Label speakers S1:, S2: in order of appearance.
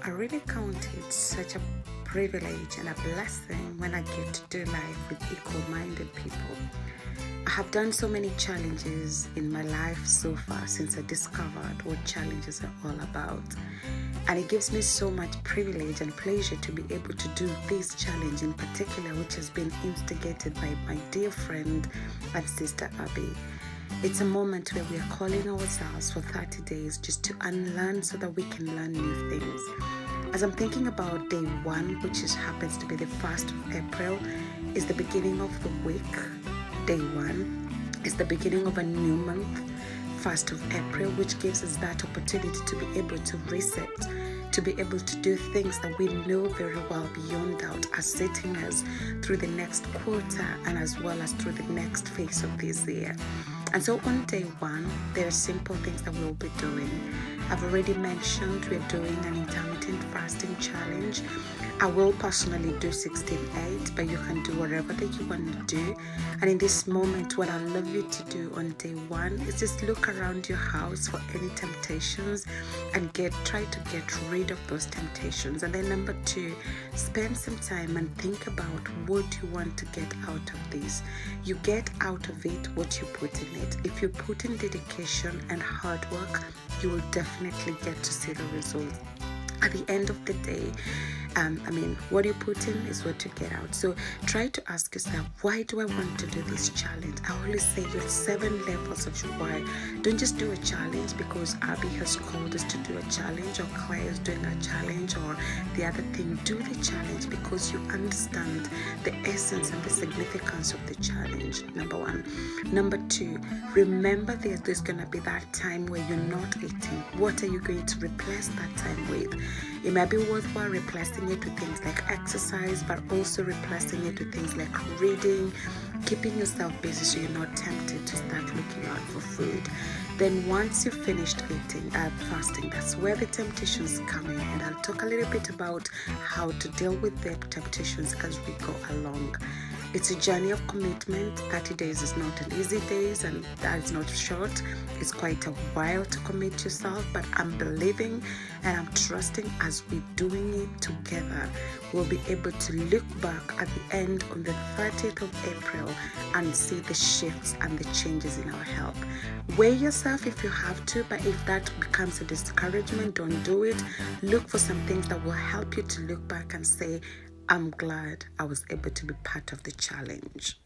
S1: I really count it such a privilege and a blessing when I get to do life with equal-minded people. I have done so many challenges in my life so far since I discovered what challenges are all about. And it gives me so much privilege and pleasure to be able to do this challenge in particular, which has been instigated by my dear friend and sister Abby. It's a moment where we are calling ourselves for 30 days just to unlearn so that we can learn new things. As I'm thinking about day one, which happens to be the 1st of April, is the beginning of the week. Day one is the beginning of a new month, 1st of April, which gives us that opportunity to be able to reset, to be able to do things that we know very well beyond doubt are setting us through the next quarter and as well as through the next phase of this year. And so on day one, there are simple things that we'll be doing. I've already mentioned we're doing an intermittent fasting challenge. I will personally do 16-8, but you can do whatever that you want to do. And in this moment, what I love you to do on day one is just look around your house for any temptations and try to get rid of those temptations. And then number 2, spend some time and think about what you want to get out of this. You get out of it what you put in it. If you put in dedication and hard work, you will definitely get to see the results. At the end of the day, what you put in is what you get out. So try to ask yourself, why do I want to do this challenge? I always say you have 7 levels of why. Don't just do a challenge because Abby has called us to do a challenge, or Claire is doing a challenge, or the other thing. Do the challenge because you understand the essence and the significance of the challenge, number 1. Number 2, remember there's going to be that time where you're not eating. What are you going to replace that time with? It might be worthwhile replacing it with things like exercise, but also replacing it with things like reading, keeping yourself busy so you're not tempted to start looking out for food. Then once you've finished fasting, that's where the temptations come in. And I'll talk a little bit about how to deal with the temptations as we go along. It's a journey of commitment. 30 days is not an easy days, and that is not short. It's quite a while to commit yourself, but I'm believing and I'm trusting as we're doing it together, we'll be able to look back at the end on the 30th of April and see the shifts and the changes in our health. Weigh yourself if you have to, but if that becomes a discouragement, don't do it. Look for some things that will help you to look back and say, I'm glad I was able to be part of the challenge.